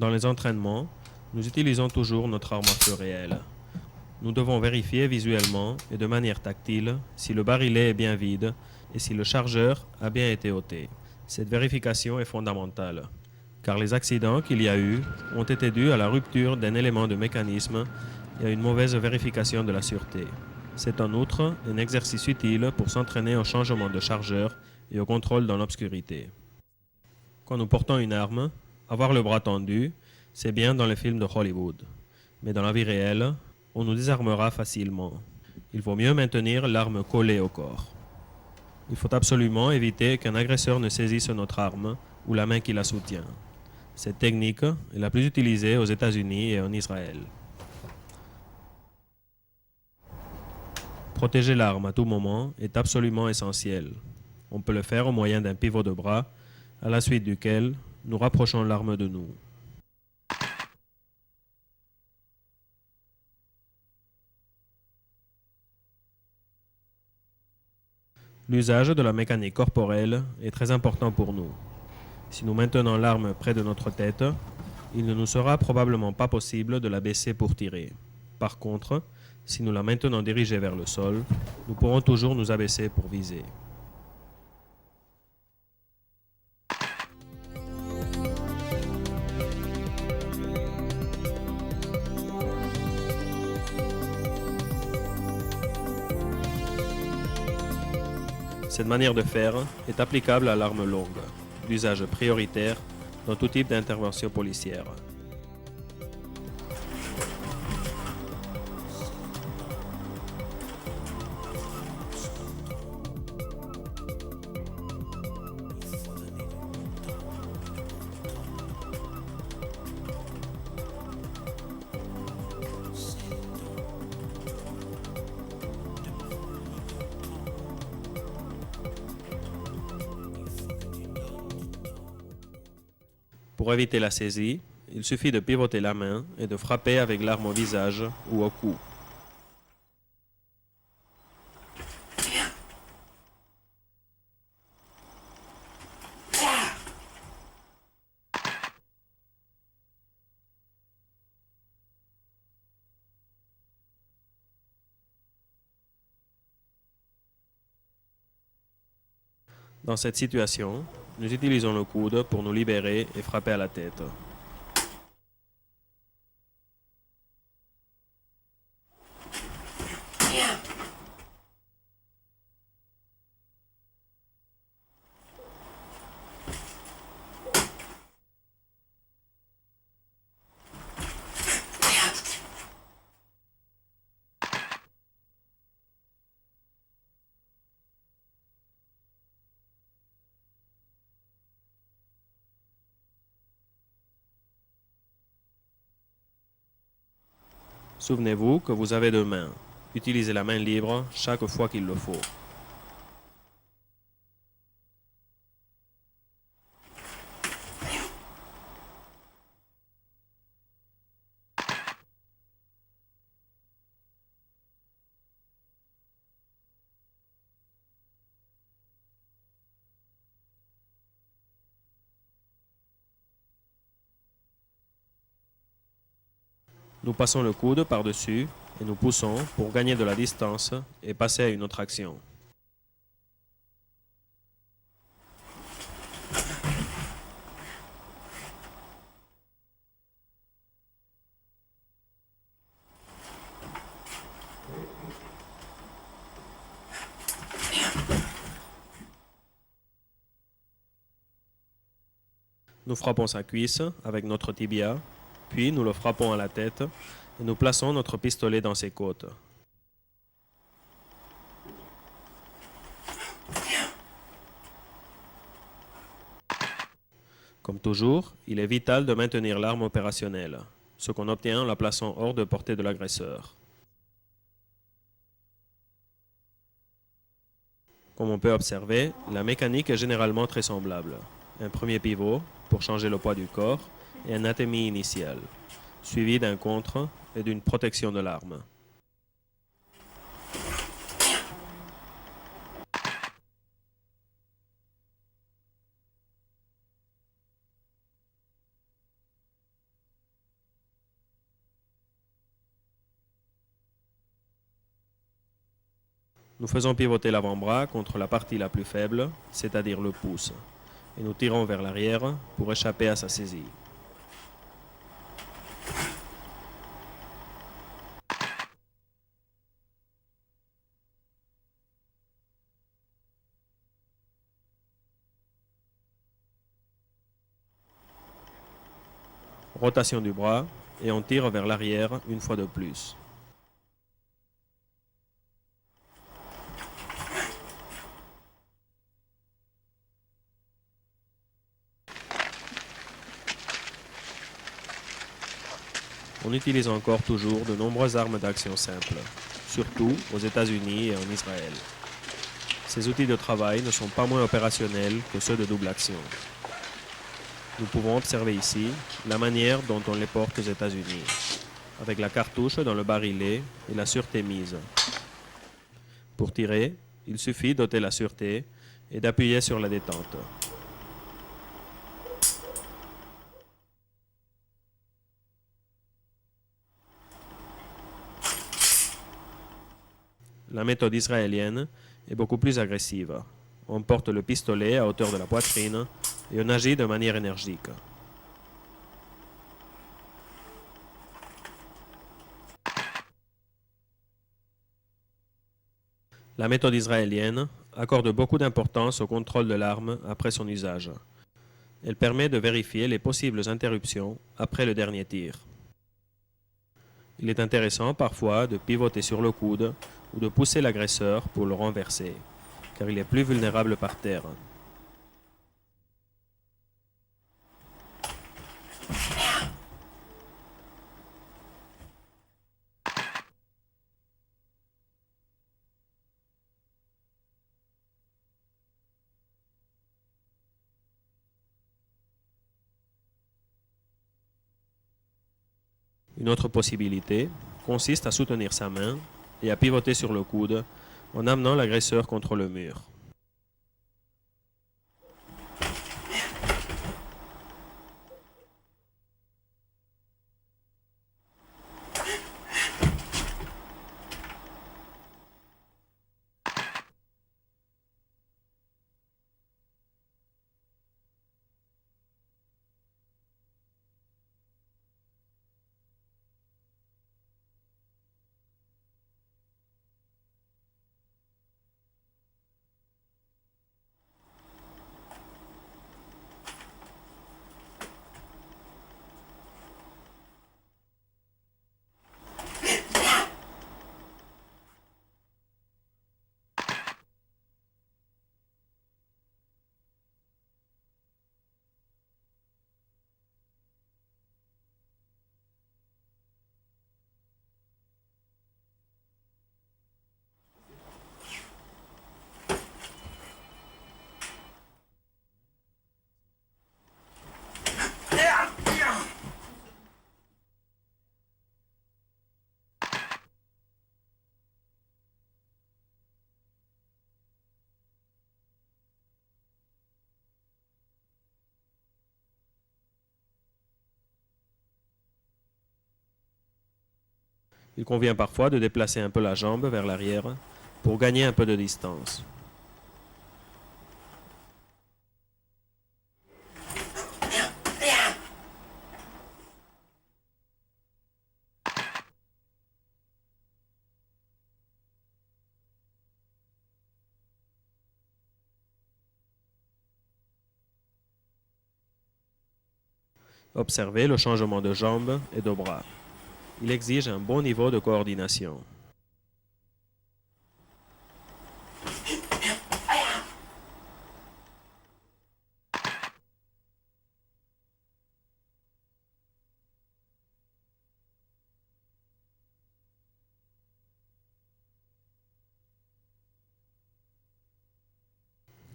Pendant les entraînements, nous utilisons toujours notre arme à feu réelle. Nous devons vérifier visuellement et de manière tactile si le barillet est bien vide et si le chargeur a bien été ôté. Cette vérification est fondamentale, car les accidents qu'il y a eu ont été dus à la rupture d'un élément de mécanisme et à une mauvaise vérification de la sûreté. C'est en outre un exercice utile pour s'entraîner au changement de chargeur et au contrôle dans l'obscurité. Quand nous portons une arme, avoir le bras tendu, c'est bien dans les films de Hollywood. Mais dans la vie réelle, on nous désarmera facilement. Il vaut mieux maintenir l'arme collée au corps. Il faut absolument éviter qu'un agresseur ne saisisse notre arme ou la main qui la soutient. Cette technique est la plus utilisée aux États-Unis et en Israël. Protéger l'arme à tout moment est absolument essentiel. On peut le faire au moyen d'un pivot de bras, à la suite duquel nous rapprochons l'arme de nous. L'usage de la mécanique corporelle est très important pour nous. Si nous maintenons l'arme près de notre tête, il ne nous sera probablement pas possible de la baisser pour tirer. Par contre, si nous la maintenons dirigée vers le sol, nous pourrons toujours nous abaisser pour viser. Cette manière de faire est applicable à l'arme longue, d'usage prioritaire dans tout type d'intervention policière. Pour éviter la saisie, il suffit de pivoter la main et de frapper avec l'arme au visage ou au cou. Dans cette situation, nous utilisons le coude pour nous libérer et frapper à la tête. Souvenez-vous que vous avez deux mains. Utilisez la main libre chaque fois qu'il le faut. Nous passons le coude par-dessus et nous poussons pour gagner de la distance et passer à une autre action. Nous frappons sa cuisse avec notre tibia, puis nous le frappons à la tête et nous plaçons notre pistolet dans ses côtes. Comme toujours, il est vital de maintenir l'arme opérationnelle, ce qu'on obtient en la plaçant hors de portée de l'agresseur. Comme on peut observer, la mécanique est généralement très semblable. Un premier pivot pour changer le poids du corps et un athémie initial, suivi d'un contre et d'une protection de l'arme. Nous faisons pivoter l'avant-bras contre la partie la plus faible, c'est-à-dire le pouce, et nous tirons vers l'arrière pour échapper à sa saisie. Rotation du bras et on tire vers l'arrière une fois de plus. On utilise encore toujours de nombreuses armes d'action simples, surtout aux États-Unis et en Israël. Ces outils de travail ne sont pas moins opérationnels que ceux de double action. Nous pouvons observer ici la manière dont on les porte aux États-Unis, avec la cartouche dans le barillet et la sûreté mise. Pour tirer, il suffit d'ôter la sûreté et d'appuyer sur la détente. La méthode israélienne est beaucoup plus agressive. On porte le pistolet à hauteur de la poitrine et on agit de manière énergique. La méthode israélienne accorde beaucoup d'importance au contrôle de l'arme après son usage. Elle permet de vérifier les possibles interruptions après le dernier tir. Il est intéressant parfois de pivoter sur le coude ou de pousser l'agresseur pour le renverser, car il est plus vulnérable par terre. Une autre possibilité consiste à soutenir sa main et à pivoter sur le coude en amenant l'agresseur contre le mur. Il convient parfois de déplacer un peu la jambe vers l'arrière pour gagner un peu de distance. Observez le changement de jambe et de bras. Il exige un bon niveau de coordination.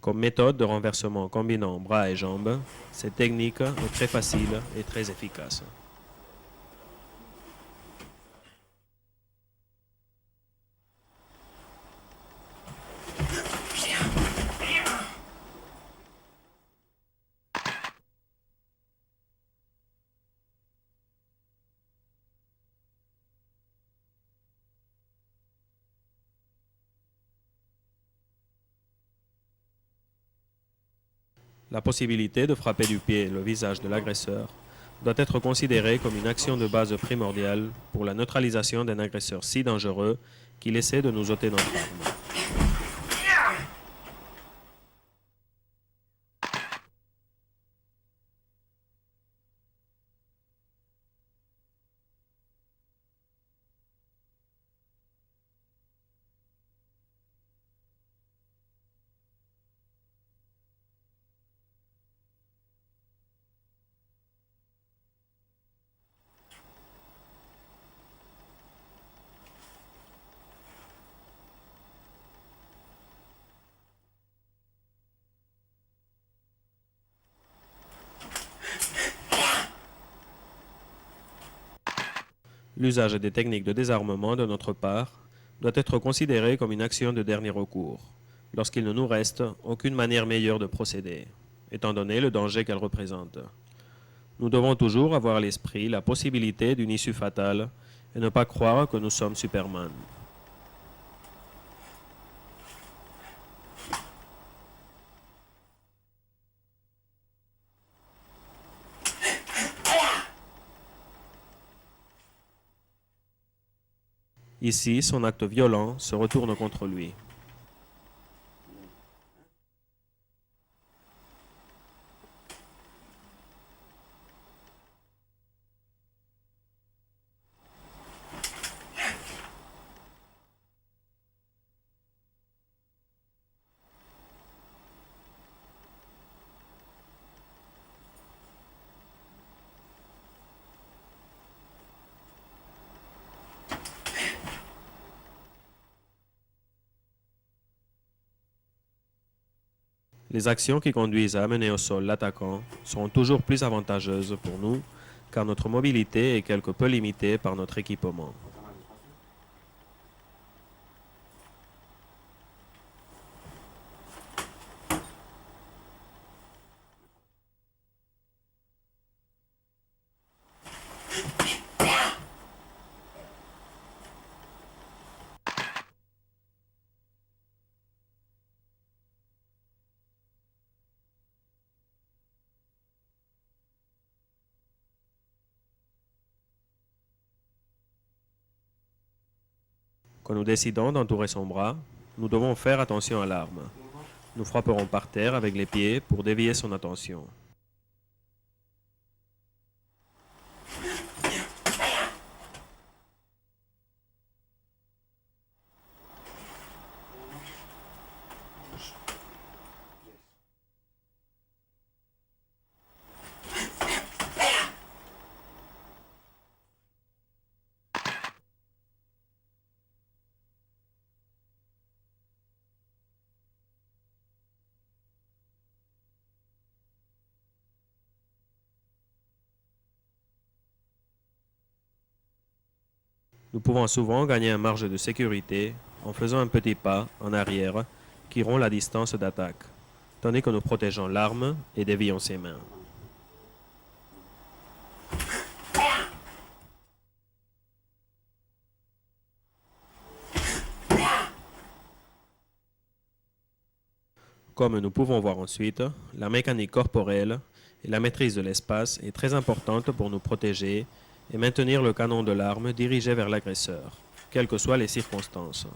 Comme méthode de renversement combinant bras et jambes, cette technique est très facile et très efficace. La possibilité de frapper du pied le visage de l'agresseur doit être considérée comme une action de base primordiale pour la neutralisation d'un agresseur si dangereux qu'il essaie de nous ôter notre arme. L'usage des techniques de désarmement de notre part doit être considéré comme une action de dernier recours, lorsqu'il ne nous reste aucune manière meilleure de procéder, étant donné le danger qu'elle représente. Nous devons toujours avoir à l'esprit la possibilité d'une issue fatale et ne pas croire que nous sommes Superman. Ici, son acte violent se retourne contre lui. Les actions qui conduisent à amener au sol l'attaquant seront toujours plus avantageuses pour nous, car notre mobilité est quelque peu limitée par notre équipement. Quand nous décidons d'entourer son bras, nous devons faire attention à l'arme. Nous frapperons par terre avec les pieds pour dévier son attention. Nous pouvons souvent gagner une marge de sécurité en faisant un petit pas en arrière qui rompt la distance d'attaque, tandis que nous protégeons l'arme et dévions ses mains. Comme nous pouvons voir ensuite, la mécanique corporelle et la maîtrise de l'espace est très importante pour nous protéger et maintenir le canon de l'arme dirigé vers l'agresseur, quelles que soient les circonstances.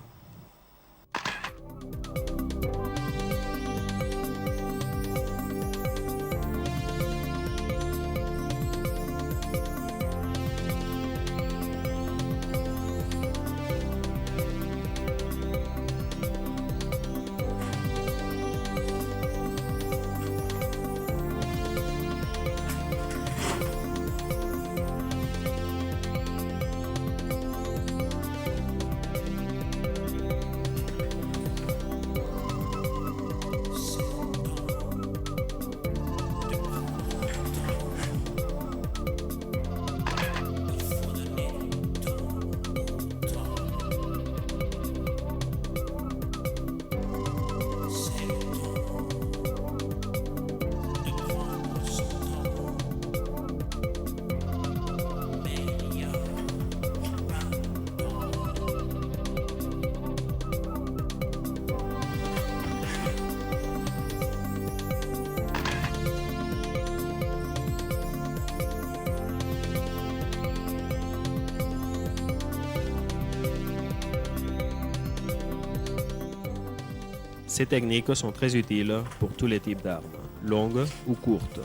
Ces techniques sont très utiles pour tous les types d'armes, longues ou courtes.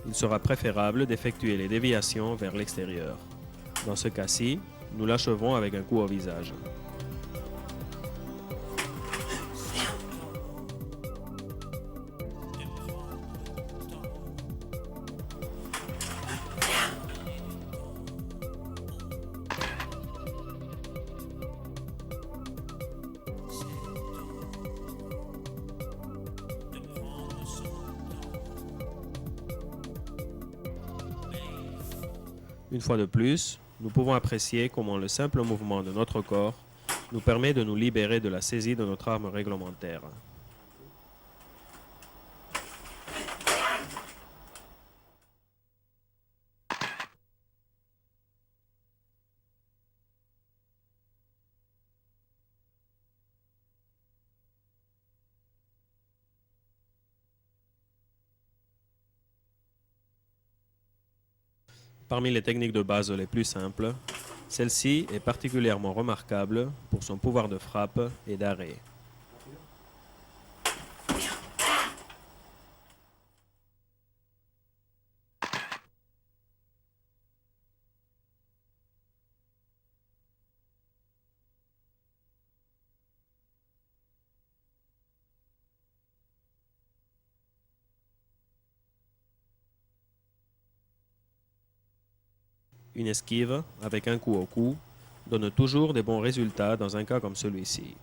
Il sera préférable d'effectuer les déviations vers l'extérieur. Dans ce cas-ci, nous l'achevons avec un coup au visage. Une fois de plus, nous pouvons apprécier comment le simple mouvement de notre corps nous permet de nous libérer de la saisie de notre arme réglementaire. Parmi les techniques de base les plus simples, celle-ci est particulièrement remarquable pour son pouvoir de frappe et d'arrêt. Une esquive, avec un coup au cou, donne toujours des bons résultats dans un cas comme celui-ci.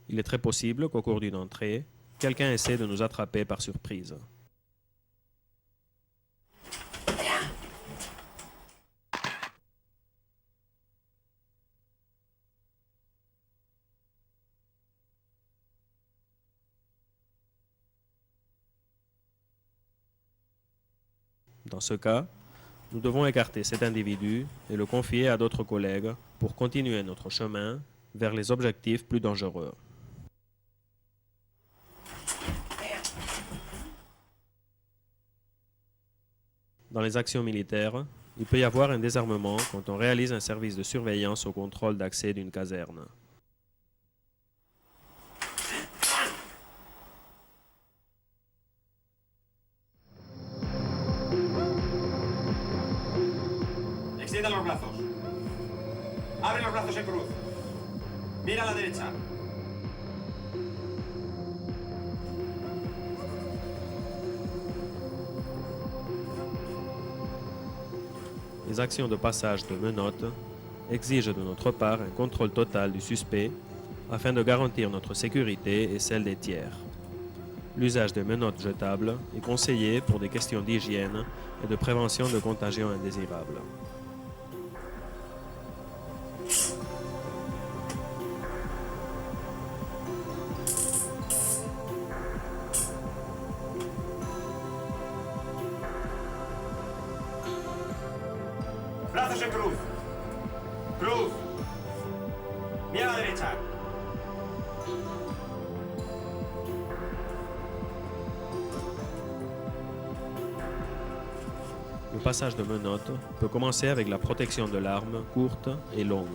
Il est très possible qu'au cours d'une entrée, quelqu'un essaie de nous attraper par surprise. Dans ce cas, nous devons écarter cet individu et le confier à d'autres collègues pour continuer notre chemin vers les objectifs plus dangereux. Dans les actions militaires, il peut y avoir un désarmement quand on réalise un service de surveillance au contrôle d'accès d'une caserne. Extienda los brazos. Abre los brazos en cruz. Mira a la derecha. Les actions de passage de menottes exigent de notre part un contrôle total du suspect afin de garantir notre sécurité et celle des tiers. L'usage des menottes jetables est conseillé pour des questions d'hygiène et de prévention de contagions indésirables. Brazos en cruz. Cruz. Mira a la derecha. Le passage de menottes peut commencer avec la protection de l'arme courte et longue.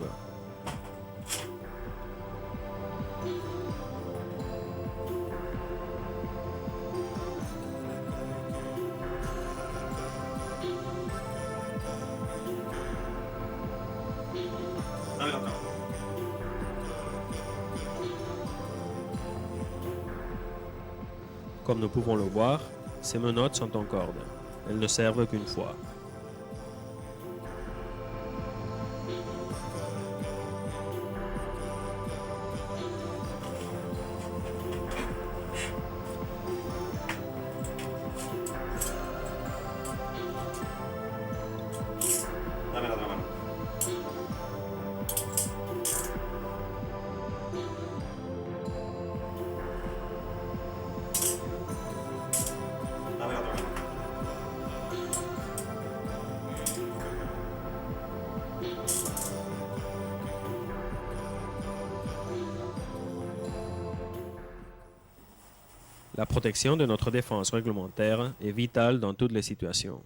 Comme nous pouvons le voir, ces menottes sont en corde. Elles ne servent qu'une fois. Dame la otra mano. Dame la otra mano. La protection de notre défense réglementaire est vitale dans toutes les situations.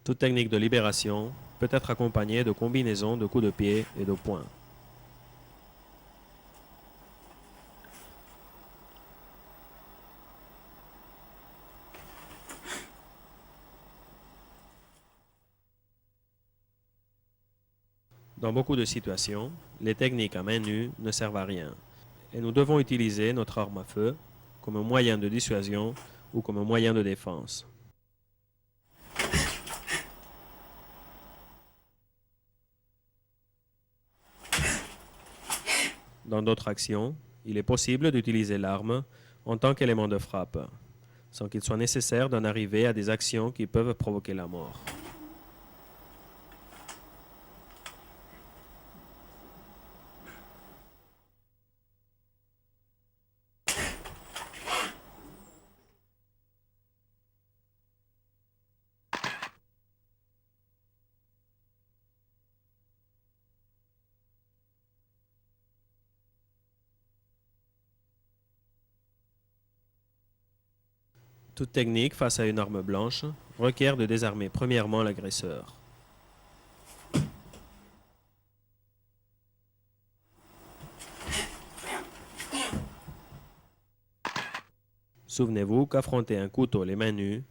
Toute technique de libération peut être accompagnée de combinaisons de coups de pied et de poing. Dans beaucoup de situations, les techniques à main nue ne servent à rien et nous devons utiliser notre arme à feu comme un moyen de dissuasion ou comme un moyen de défense. Dans d'autres actions, il est possible d'utiliser l'arme en tant qu'élément de frappe, sans qu'il soit nécessaire d'en arriver à des actions qui peuvent provoquer la mort. Toute technique face à une arme blanche requiert de désarmer premièrement l'agresseur. Souvenez-vous qu'affronter un couteau les mains nues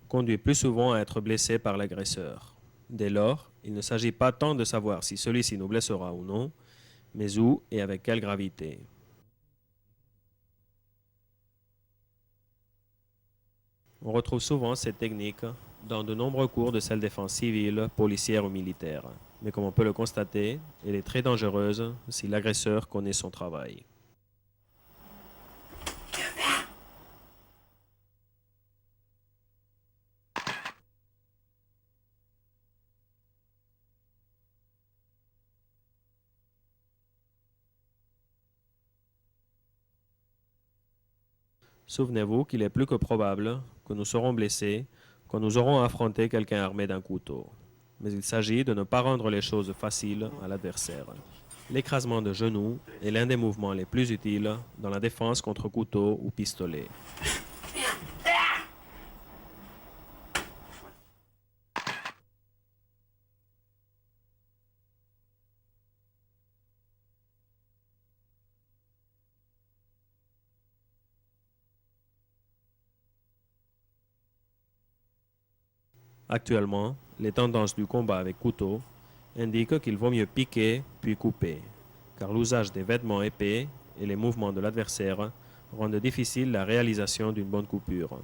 conduit plus souvent à être blessé par l'agresseur. Dès lors, il ne s'agit pas tant de savoir si celui-ci nous blessera ou non, mais où et avec quelle gravité. On retrouve souvent cette technique dans de nombreux cours de self-défense civile, policière ou militaire. Mais comme on peut le constater, elle est très dangereuse si l'agresseur connaît son travail. Souvenez-vous qu'il est plus que probable que nous serons blessés quand nous aurons affronté quelqu'un armé d'un couteau. Mais il s'agit de ne pas rendre les choses faciles à l'adversaire. L'écrasement de genoux est l'un des mouvements les plus utiles dans la défense contre couteau ou pistolet. Actuellement, les tendances du combat avec couteau indiquent qu'il vaut mieux piquer puis couper, car l'usage des vêtements épais et les mouvements de l'adversaire rendent difficile la réalisation d'une bonne coupure.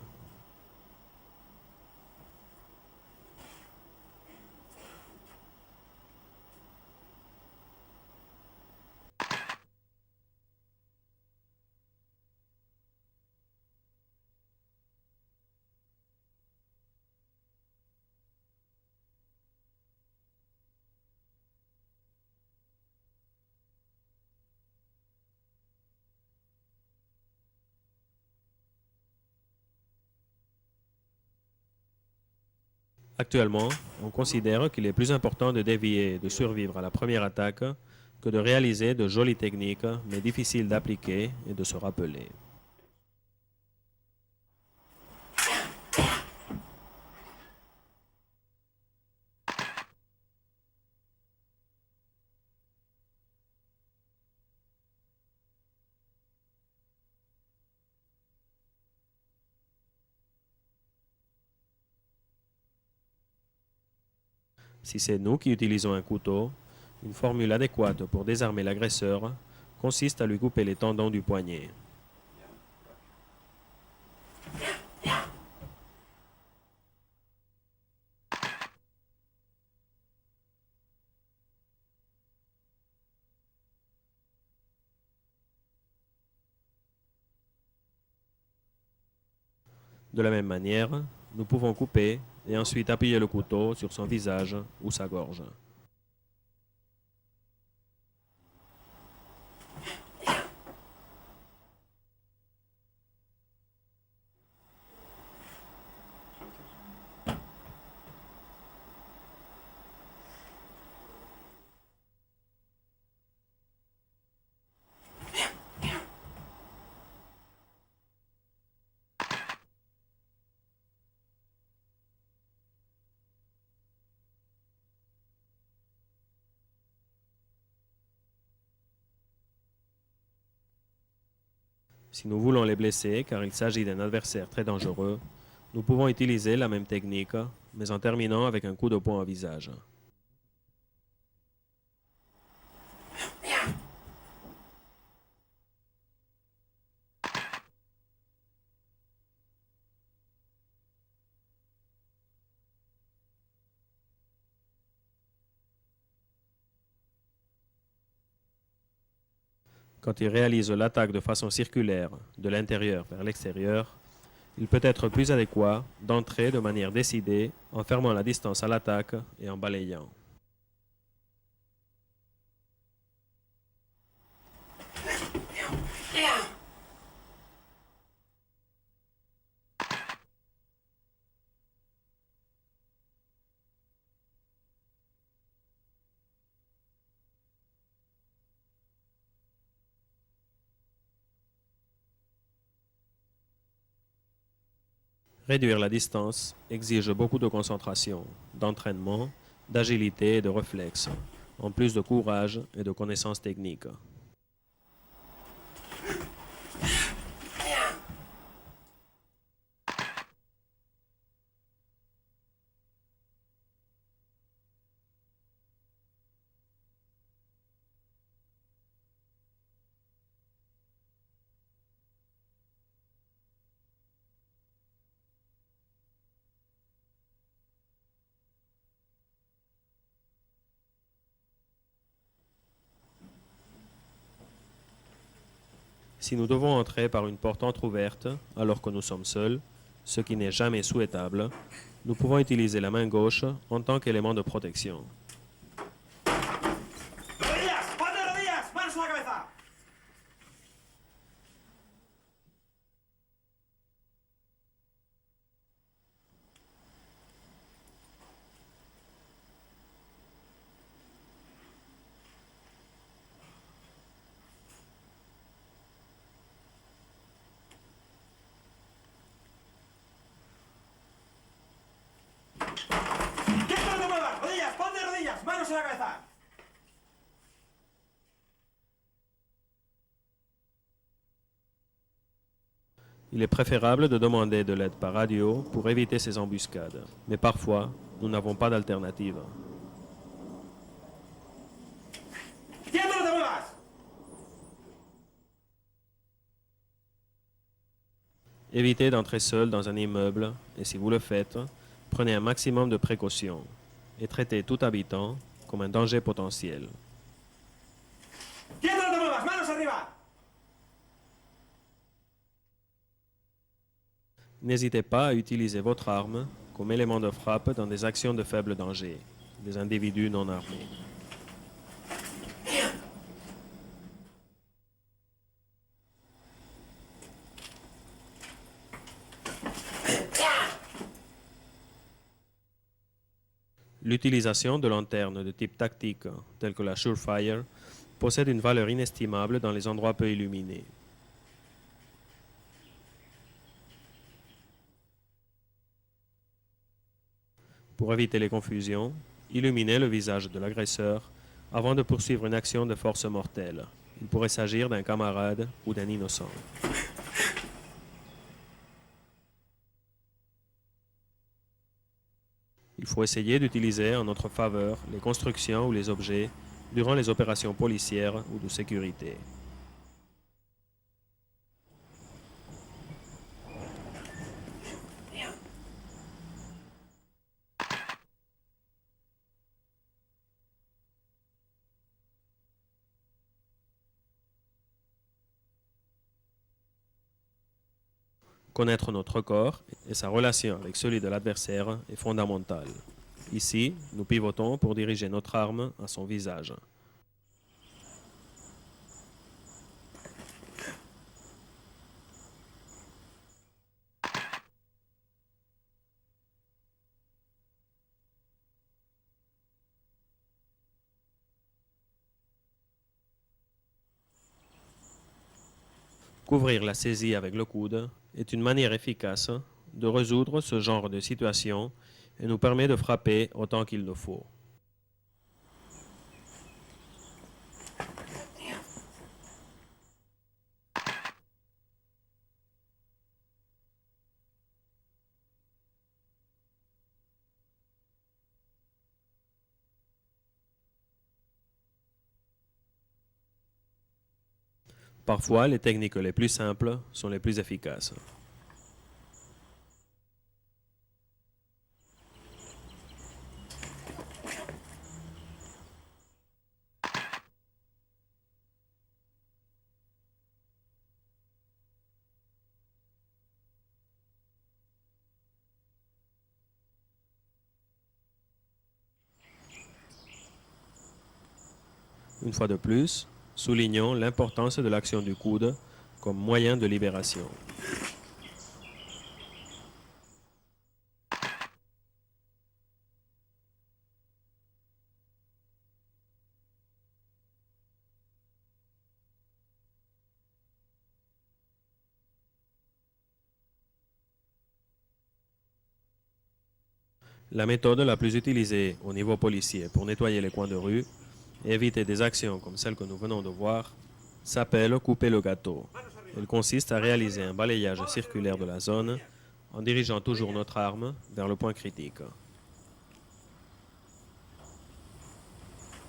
Actuellement, on considère qu'il est plus important de dévier et de survivre à la première attaque que de réaliser de jolies techniques, mais difficiles d'appliquer et de se rappeler. Si c'est nous qui utilisons un couteau, une formule adéquate pour désarmer l'agresseur consiste à lui couper les tendons du poignet. De la même manière, nous pouvons couper et ensuite appuyer le couteau sur son visage ou sa gorge. Si nous voulons les blesser car il s'agit d'un adversaire très dangereux, nous pouvons utiliser la même technique, mais en terminant avec un coup de poing au visage. Quand il réalise l'attaque de façon circulaire, de l'intérieur vers l'extérieur, il peut être plus adéquat d'entrer de manière décidée en fermant la distance à l'attaque et en balayant. Réduire la distance exige beaucoup de concentration, d'entraînement, d'agilité et de réflexe, en plus de courage et de connaissances techniques. Si nous devons entrer par une porte entr'ouverte alors que nous sommes seuls, ce qui n'est jamais souhaitable, nous pouvons utiliser la main gauche en tant qu'élément de protection. ¡Rodillas! ¡Ponte de rodillas! ¡Manos a la cabeza! ¡Quieto, no te muevas! ¡Rodillas! ¡Ponte de rodillas! ¡Manos a la cabeza! Il est préférable de demander de l'aide par radio pour éviter ces embuscades, mais parfois, nous n'avons pas d'alternative. ¡Quieto, no te muevas! Évitez d'entrer seul dans un immeuble et si vous le faites, prenez un maximum de précautions et traitez tout habitant comme un danger potentiel. ¡Quieto, no te muevas! ¡Manos arriba! N'hésitez pas à utiliser votre arme comme élément de frappe dans des actions de faible danger, des individus non armés. L'utilisation de lanternes de type tactique, telles que la Surefire, possède une valeur inestimable dans les endroits peu illuminés. Pour éviter les confusions, illuminez le visage de l'agresseur avant de poursuivre une action de force mortelle. Il pourrait s'agir d'un camarade ou d'un innocent. Il faut essayer d'utiliser en notre faveur les constructions ou les objets durant les opérations policières ou de sécurité. Connaître notre corps et sa relation avec celui de l'adversaire est fondamental. Ici, nous pivotons pour diriger notre arme à son visage. Couvrir la saisie avec le coude est une manière efficace de résoudre ce genre de situation et nous permet de frapper autant qu'il le faut. Parfois, les techniques les plus simples sont les plus efficaces. Une fois de plus, soulignons l'importance de l'action du coude comme moyen de libération. La méthode la plus utilisée au niveau policier pour nettoyer les coins de rue et éviter des actions comme celle que nous venons de voir s'appelle couper le gâteau. Elle consiste à réaliser un balayage circulaire de la zone en dirigeant toujours notre arme vers le point critique.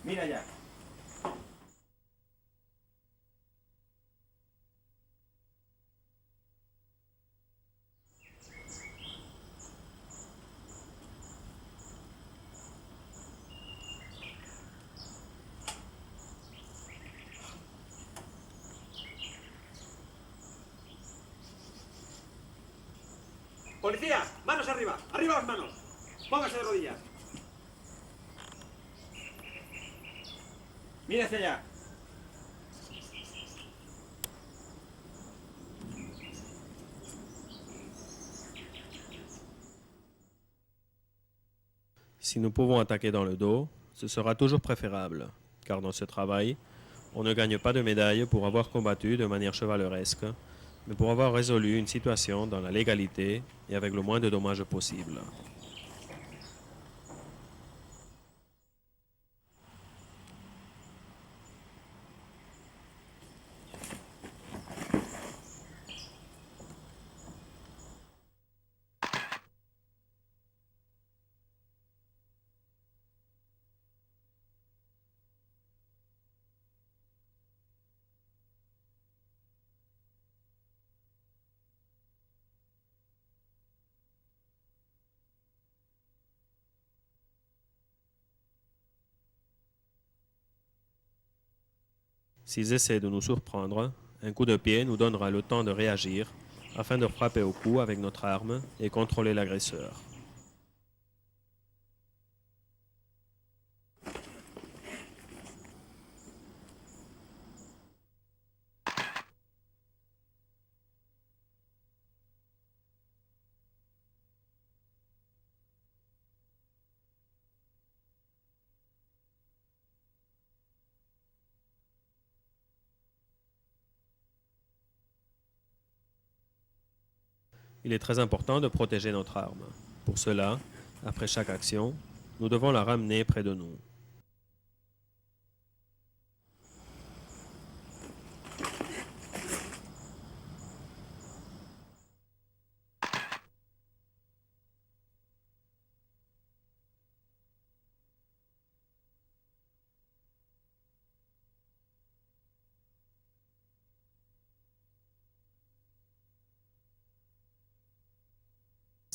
Mira ya. Policía, manos arriba, arriba las manos. Póngase de rodillas. Mire hacia allá. Si nous pouvons attaquer dans le dos, ce sera toujours préférable, car dans ce travail, on ne gagne pas de médaille pour avoir combattu de manière chevaleresque, mais pour avoir résolu une situation dans la légalité et avec le moins de dommages possible. S'ils essaient de nous surprendre, un coup de pied nous donnera le temps de réagir afin de frapper au cou avec notre arme et contrôler l'agresseur. Il est très important de protéger notre arme. Pour cela, après chaque action, nous devons la ramener près de nous.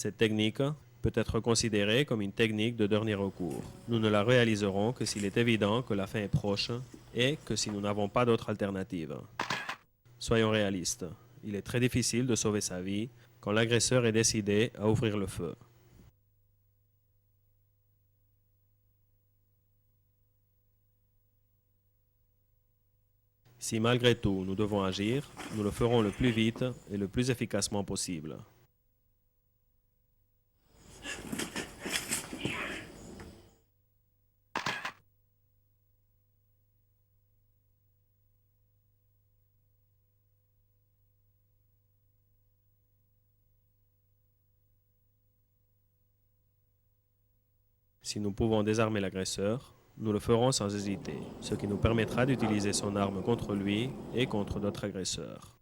Cette technique peut être considérée comme une technique de dernier recours. Nous ne la réaliserons que s'il est évident que la fin est proche et que si nous n'avons pas d'autre alternative. Soyons réalistes, il est très difficile de sauver sa vie quand l'agresseur est décidé à ouvrir le feu. Si malgré tout nous devons agir, nous le ferons le plus vite et le plus efficacement possible. Si nous pouvons désarmer l'agresseur, nous le ferons sans hésiter, ce qui nous permettra d'utiliser son arme contre lui et contre d'autres agresseurs.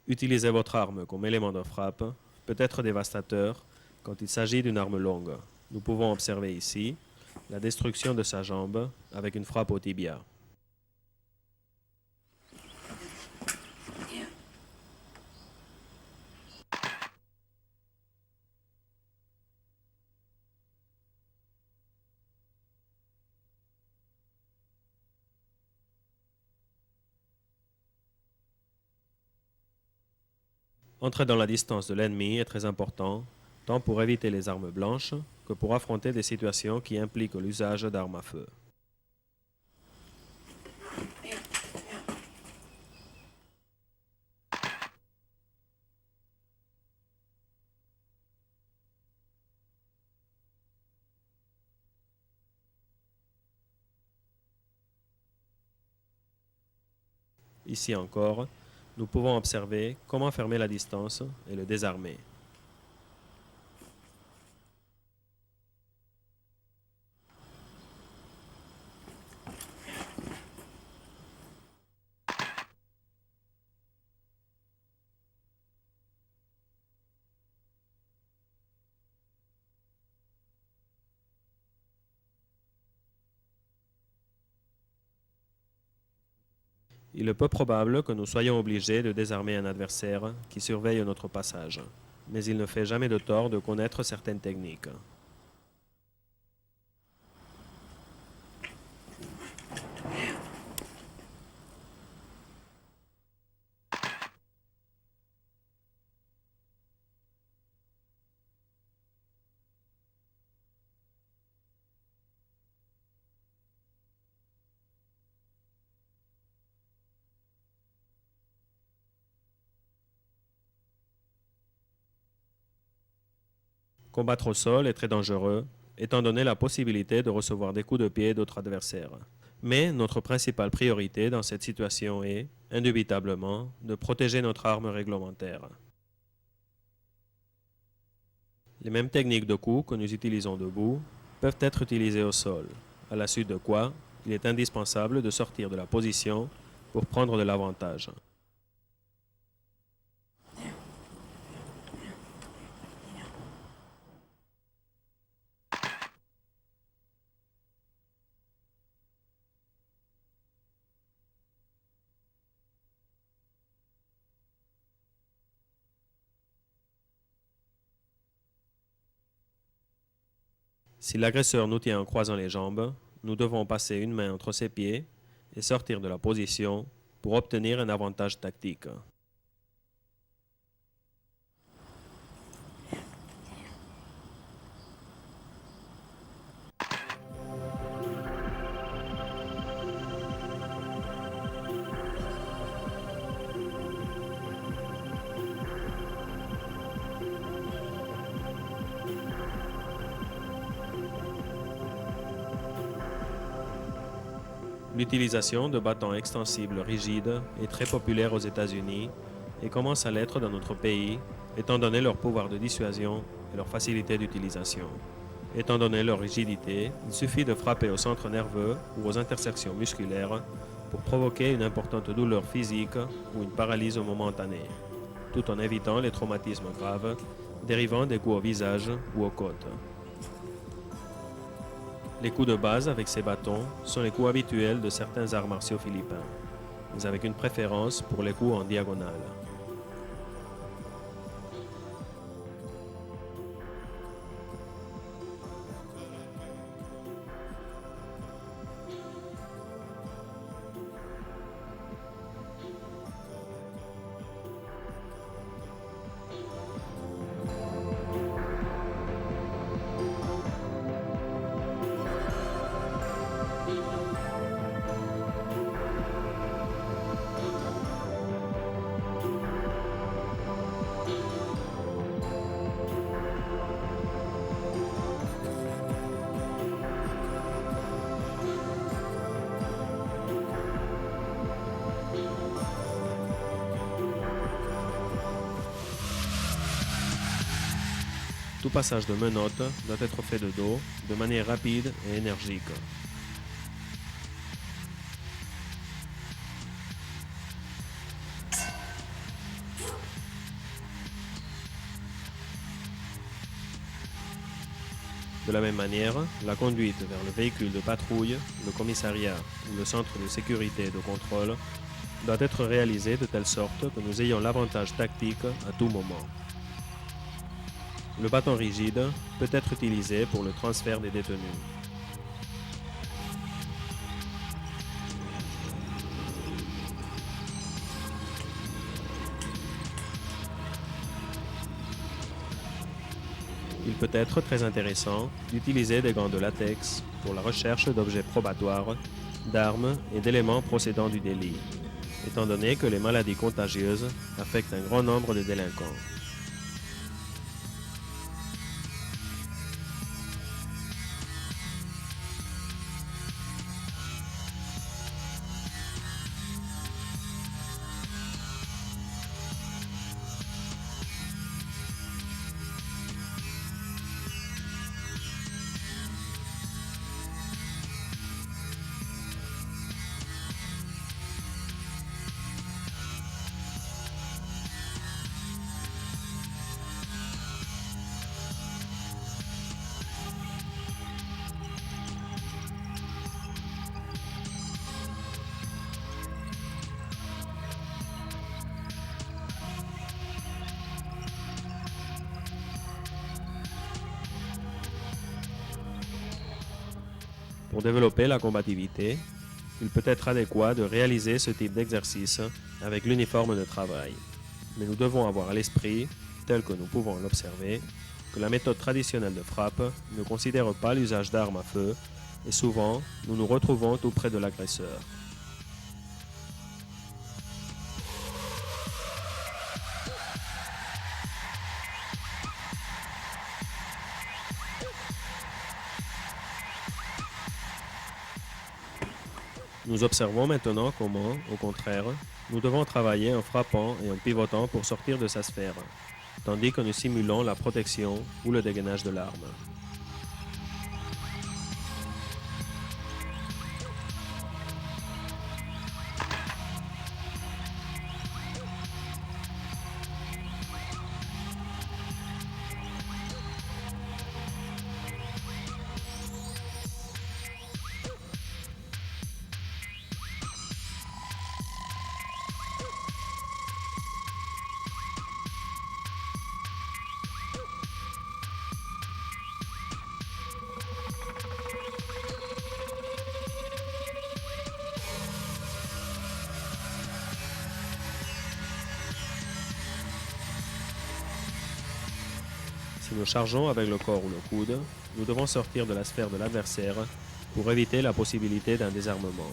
Utiliser votre arme comme élément de frappe peut être dévastateur quand il s'agit d'une arme longue. Nous pouvons observer ici la destruction de sa jambe avec une frappe au tibia. Entrer dans la distance de l'ennemi est très important, tant pour éviter les armes blanches que pour affronter des situations qui impliquent l'usage d'armes à feu. Ici encore, nous pouvons observer comment fermer la distance et le désarmer. Il est peu probable que nous soyons obligés de désarmer un adversaire qui surveille notre passage, mais il ne fait jamais de tort de connaître certaines techniques. Combattre au sol est très dangereux, étant donné la possibilité de recevoir des coups de pied d'autres adversaires. Mais notre principale priorité dans cette situation est, indubitablement, de protéger notre arme réglementaire. Les mêmes techniques de coups que nous utilisons debout peuvent être utilisées au sol, à la suite de quoi il est indispensable de sortir de la position pour prendre de l'avantage. Si l'agresseur nous tient en croisant les jambes, nous devons passer une main entre ses pieds et sortir de la position pour obtenir un avantage tactique. L'utilisation de bâtons extensibles rigides est très populaire aux États-Unis et commence à l'être dans notre pays, étant donné leur pouvoir de dissuasion et leur facilité d'utilisation. Étant donné leur rigidité, il suffit de frapper au centre nerveux ou aux intersections musculaires pour provoquer une importante douleur physique ou une paralysie momentanée, tout en évitant les traumatismes graves dérivant des coups au visage ou aux côtes. Les coups de base avec ces bâtons sont les coups habituels de certains arts martiaux philippins, mais avec une préférence pour les coups en diagonale. Tout passage de menottes doit être fait de dos, de manière rapide et énergique. De la même manière, la conduite vers le véhicule de patrouille, le commissariat ou le centre de sécurité et de contrôle doit être réalisée de telle sorte que nous ayons l'avantage tactique à tout moment. Le bâton rigide peut être utilisé pour le transfert des détenus. Il peut être très intéressant d'utiliser des gants de latex pour la recherche d'objets probatoires, d'armes et d'éléments procédant du délit, étant donné que les maladies contagieuses affectent un grand nombre de délinquants. Pour développer la combativité, il peut être adéquat de réaliser ce type d'exercice avec l'uniforme de travail. Mais nous devons avoir à l'esprit, tel que nous pouvons l'observer, que la méthode traditionnelle de frappe ne considère pas l'usage d'armes à feu et souvent nous nous retrouvons tout près de l'agresseur. Nous observons maintenant comment, au contraire, nous devons travailler en frappant et en pivotant pour sortir de sa sphère, tandis que nous simulons la protection ou le dégainage de l'arme. Si nous chargeons avec le corps ou le coude, nous devons sortir de la sphère de l'adversaire pour éviter la possibilité d'un désarmement.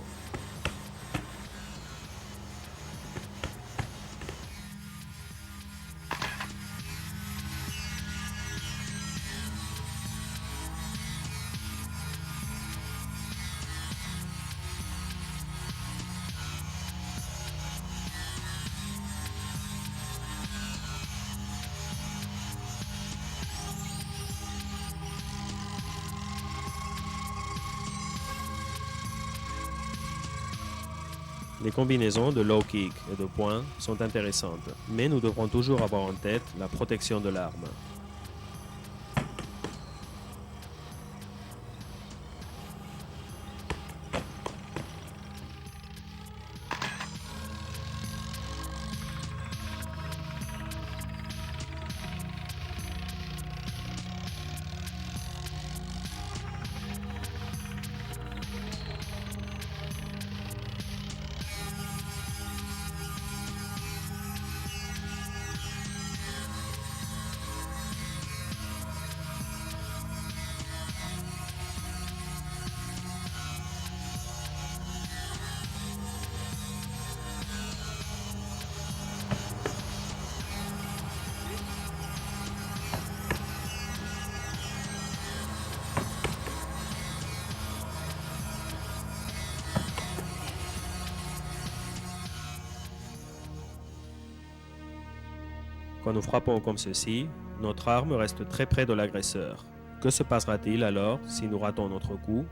Les combinaisons de low kick et de poing sont intéressantes, mais nous devrons toujours avoir en tête la protection de l'arme. Quand nous frappons comme ceci, notre arme reste très près de l'agresseur. Que se passera-t-il alors si nous ratons notre coup